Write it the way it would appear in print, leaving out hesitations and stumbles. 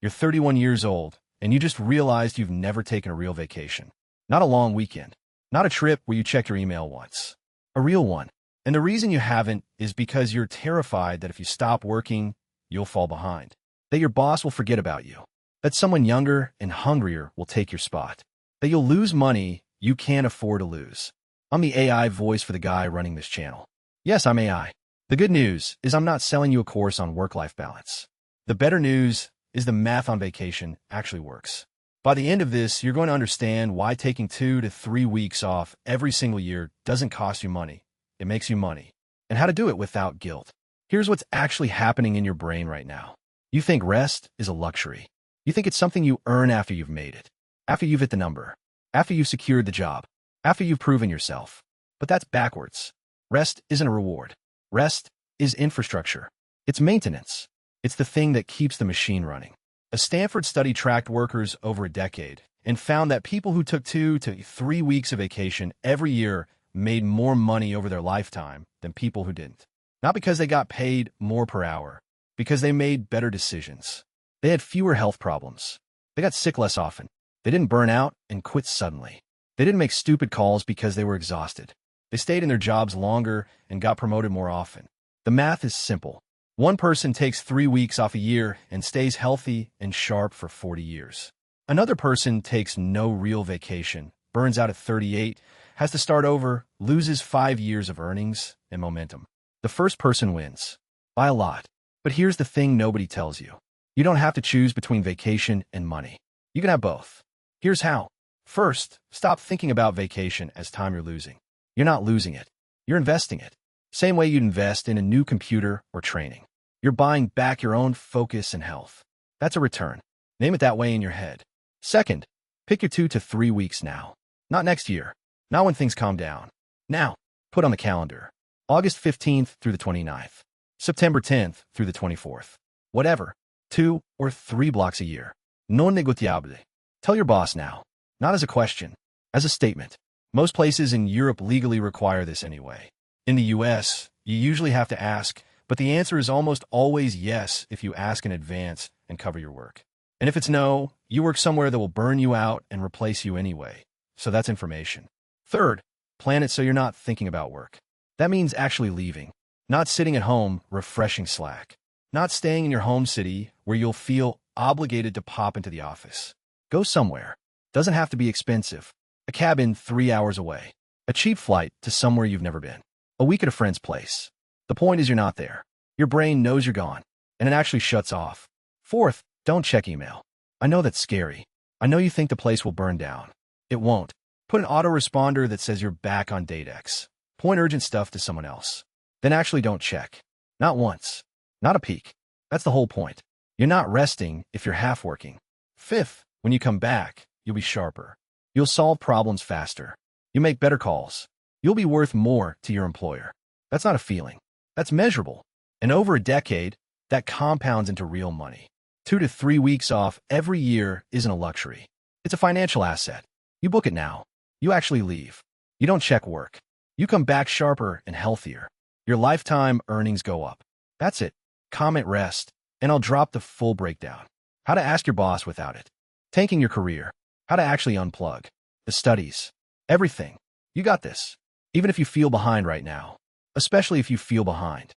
You're 31 years old, and you just realized you've never taken a real vacation. Not a long weekend. Not a trip where you check your email once. A real one. And the reason you haven't is because you're terrified that if you stop working, you'll fall behind. That your boss will forget about you. That someone younger and hungrier will take your spot. That you'll lose money you can't afford to lose. I'm the AI voice for the guy running this channel. Yes, I'm AI. The good news is I'm not selling you a course on work-life balance. The better news is the math on vacation actually works. By the end of this, you're going to understand why taking 2 to 3 weeks off every single year doesn't cost you money. It makes you money. And how to do it without guilt. Here's what's actually happening in your brain right now. You think rest is a luxury. You think it's something you earn after you've made it, after you've hit the number, after you've secured the job, after you've proven yourself. But that's backwards. Rest isn't a reward. Rest is infrastructure. It's maintenance. It's the thing that keeps the machine running. A Stanford study tracked workers over a decade and found that people who took 2 to 3 weeks of vacation every year made more money over their lifetime than people who didn't. Not because they got paid more per hour, because they made better decisions. They had fewer health problems. They got sick less often. They didn't burn out and quit suddenly. They didn't make stupid calls because they were exhausted. They stayed in their jobs longer and got promoted more often. The math is simple. One person takes 3 weeks off a year and stays healthy and sharp for 40 years. Another person takes no real vacation, burns out at 38, has to start over, loses 5 years of earnings and momentum. The first person wins. By a lot. But here's the thing nobody tells you. You don't have to choose between vacation and money. You can have both. Here's how. First, stop thinking about vacation as time you're losing. You're not losing it. You're investing it. Same way you'd invest in a new computer or training. You're buying back your own focus and health. That's a return. Name it that way in your head. Second, pick your 2 to 3 weeks now. Not next year. Not when things calm down. Now, put on the calendar. August 15th through the 29th. September 10th through the 24th. Whatever. 2 or 3 blocks a year. Non negociable. Tell your boss now. Not as a question. As a statement. Most places in Europe legally require this anyway. In the US, you usually have to ask, but the answer is almost always yes if you ask in advance and cover your work. And if it's no, you work somewhere that will burn you out and replace you anyway. So that's information. Third, plan it so you're not thinking about work. That means actually leaving. Not sitting at home refreshing Slack. Not staying in your home city where you'll feel obligated to pop into the office. Go somewhere. Doesn't have to be expensive. A cabin 3 hours away. A cheap flight to somewhere you've never been. A week at a friend's place. The point is you're not there. Your brain knows you're gone, and it actually shuts off. Fourth, don't check email. I know that's scary. I know you think the place will burn down. It won't. Put an autoresponder that says you're back on date X. Point urgent stuff to someone else. Then actually don't check. Not once. Not a peek. That's the whole point. You're not resting if you're half working. Fifth, when you come back, you'll be sharper. You'll solve problems faster. You'll make better calls. You'll be worth more to your employer. That's not a feeling. That's measurable. And over a decade, that compounds into real money. 2 to 3 weeks off every year isn't a luxury. It's a financial asset. You book it now. You actually leave. You don't check work. You come back sharper and healthier. Your lifetime earnings go up. That's it. Comment rest, and I'll drop the full breakdown. How to ask your boss without it. Tanking your career. How to actually unplug. The studies. Everything. You got this. Even if you feel behind right now. Especially if you feel behind.